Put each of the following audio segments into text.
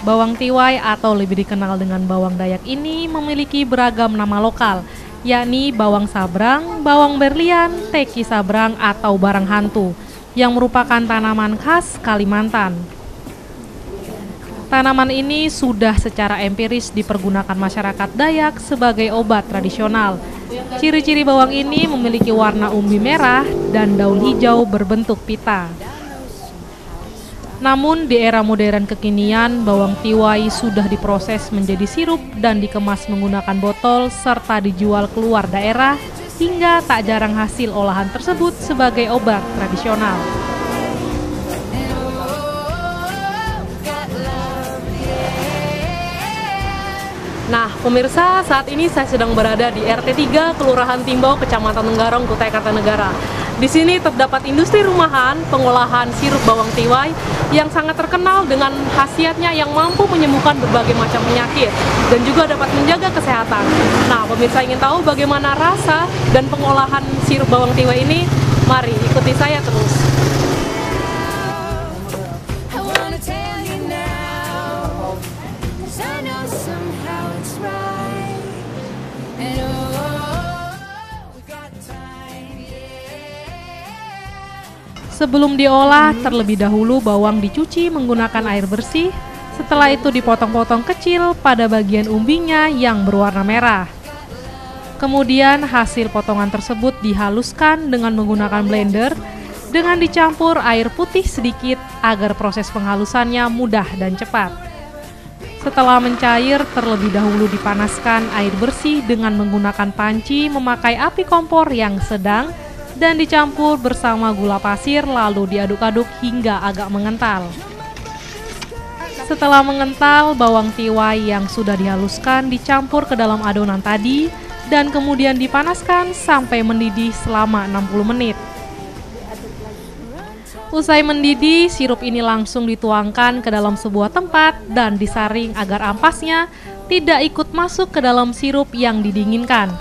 Bawang tiwai atau lebih dikenal dengan bawang Dayak ini memiliki beragam nama lokal, yakni bawang sabrang, bawang berlian, teki sabrang atau barang hantu, yang merupakan tanaman khas Kalimantan. Tanaman ini sudah secara empiris dipergunakan masyarakat Dayak sebagai obat tradisional. Ciri-ciri bawang ini memiliki warna umbi merah dan daun hijau berbentuk pita. Namun di era modern kekinian, bawang tiwai sudah diproses menjadi sirup dan dikemas menggunakan botol serta dijual keluar daerah hingga tak jarang hasil olahan tersebut sebagai obat tradisional. Nah, pemirsa, saat ini saya sedang berada di RT 3 Kelurahan Timbau, Kecamatan Tenggarong, Kutai Kartanegara. Di sini terdapat industri rumahan pengolahan sirup bawang tiwai yang sangat terkenal dengan khasiatnya yang mampu menyembuhkan berbagai macam penyakit dan juga dapat menjaga kesehatan. Nah, pemirsa ingin tahu bagaimana rasa dan pengolahan sirup bawang tiwai ini? Mari ikuti saya terus. Sebelum diolah, terlebih dahulu bawang dicuci menggunakan air bersih. Setelah itu dipotong-potong kecil pada bagian umbinya yang berwarna merah. Kemudian hasil potongan tersebut dihaluskan dengan menggunakan blender dengan dicampur air putih sedikit agar proses penghalusannya mudah dan cepat. Setelah mencair, terlebih dahulu dipanaskan air bersih dengan menggunakan panci memakai api kompor yang sedang dan dicampur bersama gula pasir lalu diaduk-aduk hingga agak mengental. Setelah mengental, bawang tiwai yang sudah dihaluskan dicampur ke dalam adonan tadi dan kemudian dipanaskan sampai mendidih selama 60 menit. Usai mendidih, sirup ini langsung dituangkan ke dalam sebuah tempat dan disaring agar ampasnya tidak ikut masuk ke dalam sirup yang didinginkan.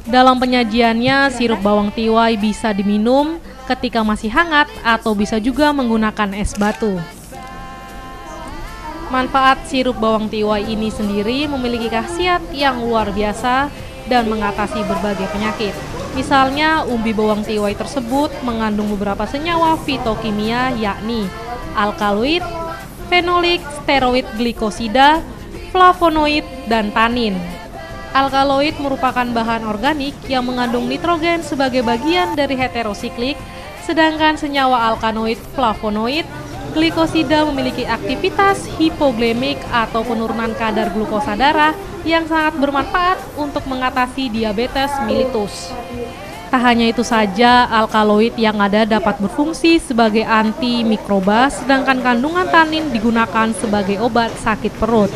Dalam penyajiannya, sirup bawang tiwai bisa diminum ketika masih hangat atau bisa juga menggunakan es batu. Manfaat sirup bawang tiwai ini sendiri memiliki khasiat yang luar biasa dan mengatasi berbagai penyakit. Misalnya, umbi bawang tiwai tersebut mengandung beberapa senyawa fitokimia yakni alkaloid, fenolik, steroid glikosida, flavonoid, dan tanin. Alkaloid merupakan bahan organik yang mengandung nitrogen sebagai bagian dari heterosiklik, sedangkan senyawa alkanoid, flavonoid, glikosida memiliki aktivitas hipoglikemik atau penurunan kadar glukosa darah yang sangat bermanfaat untuk mengatasi diabetes mellitus. Tak hanya itu saja, alkaloid yang ada dapat berfungsi sebagai antimikroba, sedangkan kandungan tanin digunakan sebagai obat sakit perut.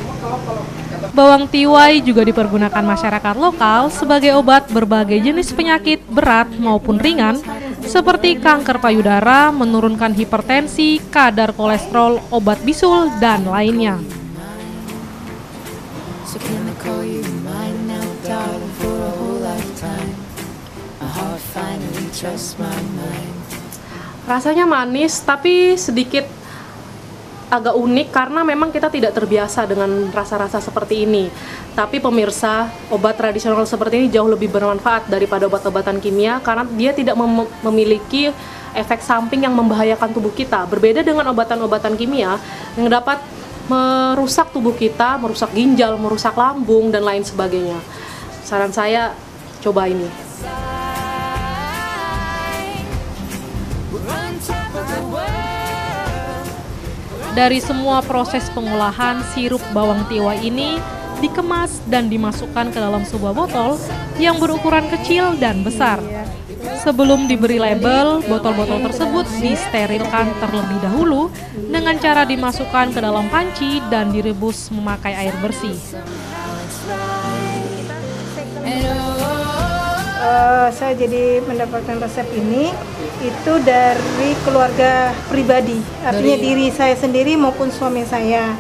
Bawang tiwai juga dipergunakan masyarakat lokal sebagai obat berbagai jenis penyakit berat maupun ringan seperti kanker payudara, menurunkan hipertensi, kadar kolesterol, obat bisul, dan lainnya. Rasanya manis tapi sedikit agak unik karena memang kita tidak terbiasa dengan rasa-rasa seperti ini. Tapi pemirsa, obat tradisional seperti ini jauh lebih bermanfaat daripada obat-obatan kimia karena dia tidak memiliki efek samping yang membahayakan tubuh kita. Berbeda dengan obatan-obatan kimia yang dapat merusak tubuh kita, merusak ginjal, merusak lambung, dan lain sebagainya. Saran saya, coba ini. Dari semua proses pengolahan, sirup bawang tiwai ini dikemas dan dimasukkan ke dalam sebuah botol yang berukuran kecil dan besar. Sebelum diberi label, botol-botol tersebut disterilkan terlebih dahulu dengan cara dimasukkan ke dalam panci dan direbus memakai air bersih. Saya jadi mendapatkan resep ini itu dari keluarga pribadi, artinya diri saya sendiri maupun suami saya.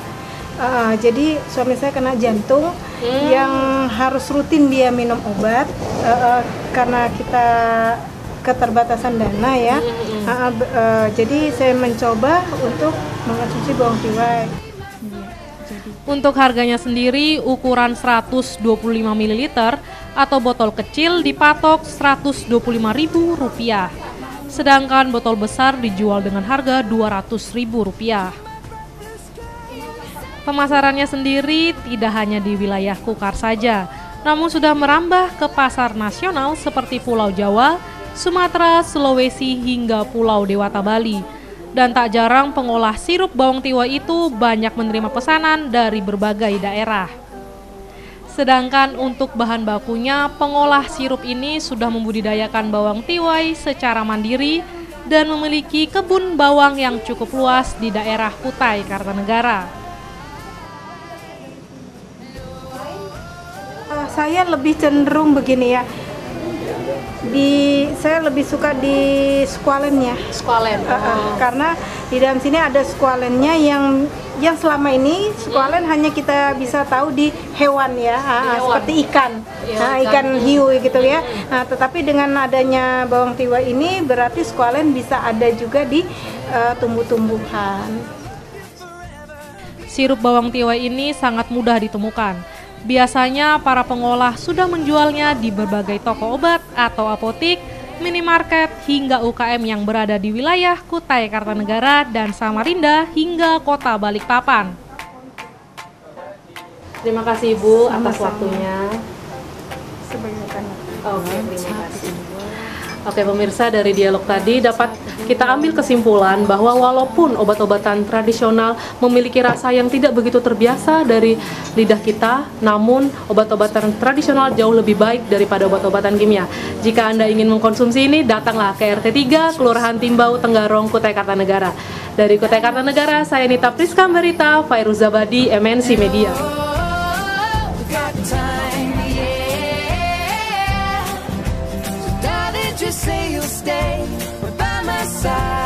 Jadi suami saya kena jantung yang harus rutin dia minum obat karena kita keterbatasan dana ya. Jadi saya mencoba untuk mengkonsumsi bawang tiwai. Untuk harganya sendiri, ukuran 125 ml atau botol kecil dipatok Rp125.000. Sedangkan botol besar dijual dengan harga Rp200.000. Pemasarannya sendiri tidak hanya di wilayah Kukar saja, namun sudah merambah ke pasar nasional seperti Pulau Jawa, Sumatera, Sulawesi, hingga Pulau Dewata Bali. Dan tak jarang pengolah sirup bawang tiwai itu banyak menerima pesanan dari berbagai daerah. Sedangkan untuk bahan bakunya, pengolah sirup ini sudah membudidayakan bawang tiwai secara mandiri dan memiliki kebun bawang yang cukup luas di daerah Kutai Kartanegara. Saya lebih cenderung begini ya. Saya lebih suka di squalennya. Squalen. Karena di dalam sini ada squalennya yang selama ini squalen hanya kita bisa tahu di hewan ya, seperti ikan. Ikan hiu gitu ya. Nah, tetapi dengan adanya bawang tiwai ini berarti squalen bisa ada juga di tumbuh-tumbuhan. Sirup bawang tiwai ini sangat mudah ditemukan. Biasanya para pengolah sudah menjualnya di berbagai toko obat atau apotik, minimarket, hingga UKM yang berada di wilayah Kutai Kartanegara dan Samarinda hingga kota Balikpapan. Terima kasih Ibu atas waktunya. Oke, terima kasih. Oke pemirsa, dari dialog tadi dapat kita ambil kesimpulan bahwa walaupun obat-obatan tradisional memiliki rasa yang tidak begitu terbiasa dari lidah kita, namun obat-obatan tradisional jauh lebih baik daripada obat-obatan kimia. Jika Anda ingin mengkonsumsi ini, datanglah ke RT 3, Kelurahan Timbau, Tenggarong, Kutai Kartanegara. Dari Kutai Kartanegara, saya Nita Priska Merita, Fairuz Zabadi, MNC Media. Just say you'll stay by my side.